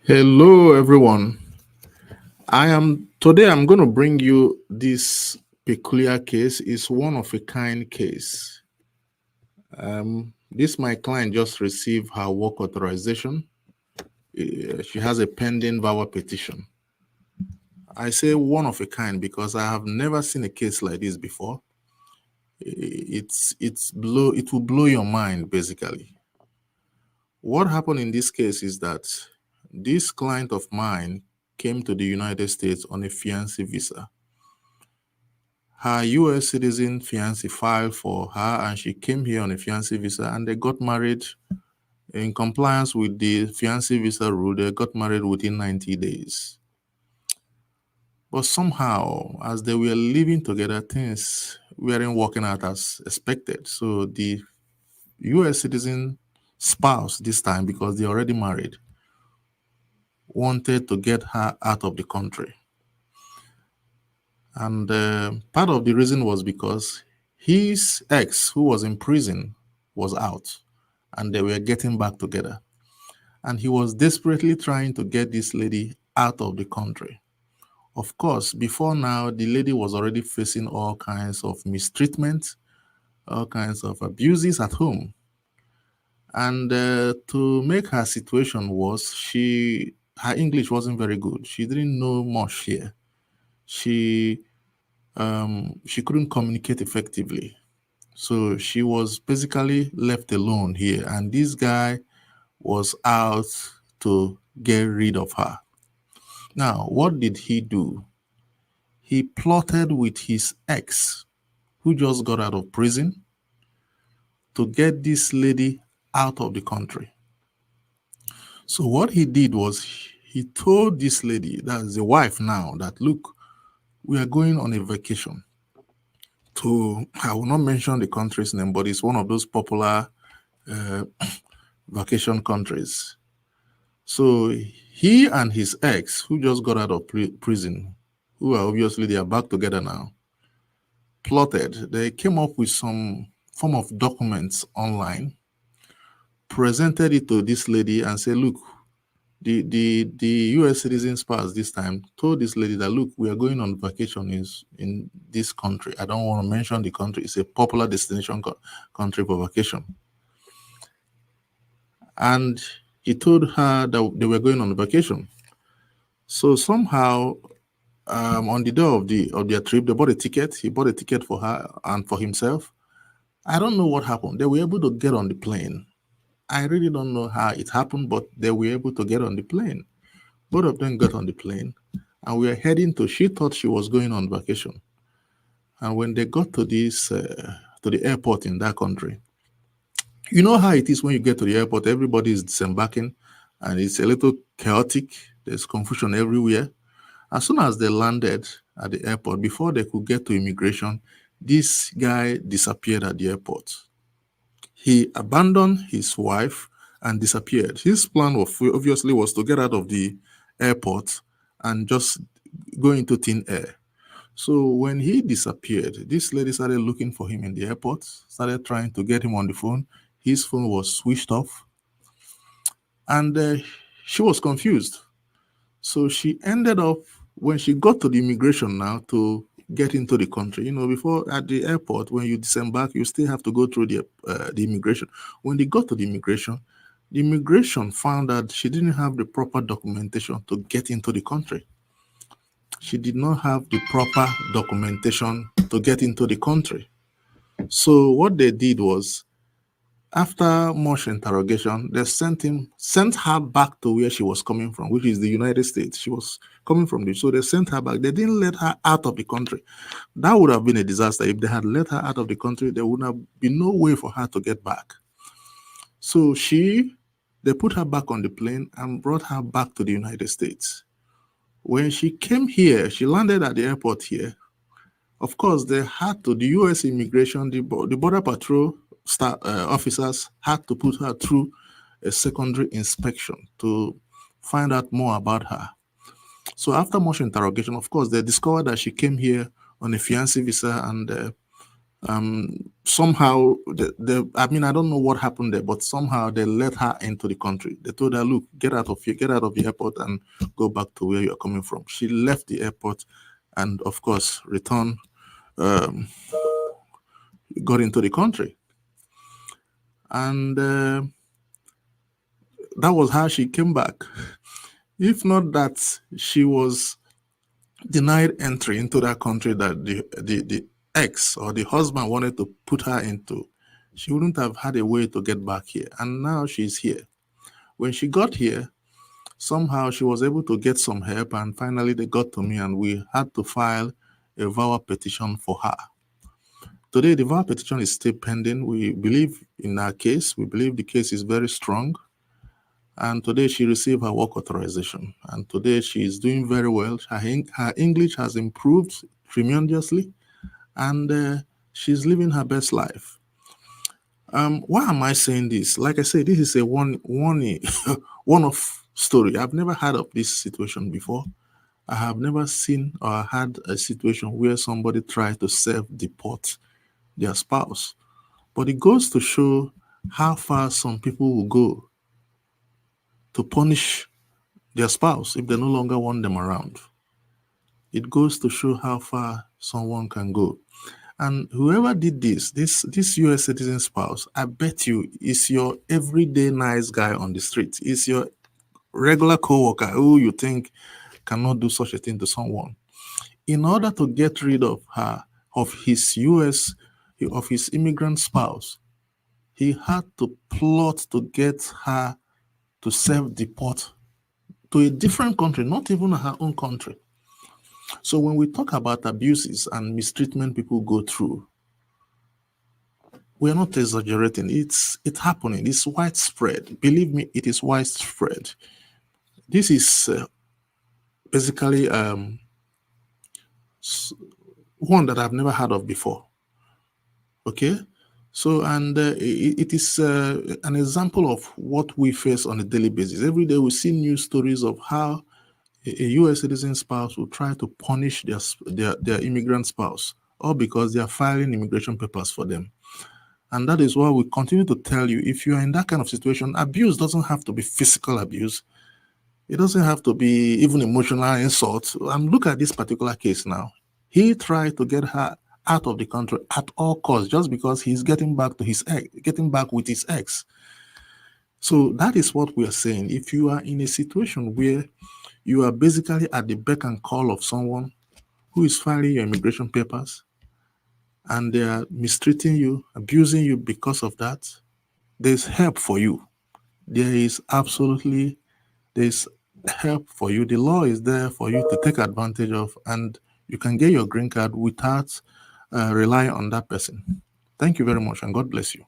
Hello, everyone. I'm going to bring you this peculiar case. It's one of a kind case. This my client just received her work authorization. She has a pending VAWA petition. I say one of a kind because I have never seen a case like this before. It will blow your mind basically. What happened in this case is that this client of mine came to the United States on a fiancé visa. Her US citizen fiancé filed for her and she came here on a fiancé visa and they got married in compliance with the fiancé visa rule. They got married within 90 days. But somehow, as they were living together, things weren't working out as expected. So the US citizen spouse this time, because they're already married, wanted to get her out of the country. And part of the reason was because his ex, who was in prison, was out and they were getting back together. And he was desperately trying to get this lady out of the country. Of course, before now, the lady was already facing all kinds of mistreatment, all kinds of abuses at home. And to make her situation worse, her English wasn't very good. She didn't know much here. She couldn't communicate effectively. So she was basically left alone here. And this guy was out to get rid of her. Now, what did he do? He plotted with his ex, who just got out of prison, to get this lady out of the country. So what he did was he told this lady, that's the wife now, that look, we are going on a vacation to, I will not mention the country's name, but it's one of those popular vacation countries. So he and his ex, who just got out of prison, who are obviously they are back together now, plotted. They came up with some form of documents online, presented it to this lady and said, look, the US citizen spouse this time told this lady that, look, we are going on vacation in this country. I don't want to mention the country. It's a popular destination country for vacation. And he told her that they were going on vacation. So somehow, on the day of their trip, they bought a ticket. He bought a ticket for her and for himself. I don't know what happened. They were able to get on the plane. I really don't know how it happened, but they were able to get on the plane. Both of them got on the plane, and we were heading to. She thought she was going on vacation, and when they got to to the airport in that country, you know how it is when you get to the airport. Everybody is disembarking, and it's a little chaotic. There's confusion everywhere. As soon as they landed at the airport, before they could get to immigration, this guy disappeared at the airport. He abandoned his wife and disappeared. His plan obviously was to get out of the airport and just go into thin air. So when he disappeared, this lady started looking for him in the airport, started trying to get him on the phone. His phone was switched off. And she was confused. So she ended up, when she got to the immigration now to get into the country, before at the airport, when you disembark, you still have to go through the immigration. When they got to the immigration found that she didn't have the proper documentation to get into the country. She did not have the proper documentation to get into the country. So what they did was, after much interrogation, they sent her back to where she was coming from, which is the United States. She was coming from so they sent her back. They didn't let her out of the country. That would have been a disaster. If they had let her out of the country, there would have been no way for her to get back. So they put her back on the plane and brought her back to the United States. When she came here, she landed at the airport here. Of course, they had to, the US immigration, the Border Patrol officers had to put her through a secondary inspection to find out more about her. So after much interrogation, of course, they discovered that she came here on a fiancé visa and Somehow, I mean, I don't know what happened there, but somehow they let her into the country. They told her, look, get out of here, get out of the airport and go back to where you're coming from. She left the airport and, of course, returned, got into the country. And that was how she came back. If not that she was denied entry into that country that the ex or the husband wanted to put her into, she wouldn't have had a way to get back here. And now she's here. When she got here, somehow she was able to get some help, and finally they got to me and we had to file a VAWA petition for her. Today, the VAWA petition is still pending. We believe in our case. We believe the case is very strong. And today she received her work authorization. And today she is doing very well. Her English has improved tremendously. And she's living her best life. Why am I saying this? Like I said, this is a one-off story. I've never heard of this situation before. I have never seen or had a situation where somebody tried to self-deport their spouse. But it goes to show how far some people will go to punish their spouse if they no longer want them around. It goes to show how far someone can go. And whoever did this US citizen spouse, I bet you is your everyday nice guy on the street. Is your regular co-worker who you think cannot do such a thing to someone. In order to get rid of his immigrant spouse, he had to plot to get her to self-deport to a different country, not even her own country. So when we talk about abuses and mistreatment people go through, we're not exaggerating. It's happening. It's widespread. Believe me, it is widespread. This is basically one that I've never heard of before. Okay? So, and it is an example of what we face on a daily basis. Every day we see news stories of how a US citizen spouse will try to punish their immigrant spouse, all because they are filing immigration papers for them. And that is why we continue to tell you, if you are in that kind of situation, abuse doesn't have to be physical abuse. It doesn't have to be even emotional insult. And look at this particular case now. He tried to get her out of the country at all costs just because he's getting back with his ex. So that is what we are saying. If you are in a situation where you are basically at the beck and call of someone who is filing your immigration papers and they are mistreating you, abusing you because of that, there's help for you. There's help for you. The law is there for you to take advantage of, and you can get your green card without relying on that person. Thank you very much, and God bless you.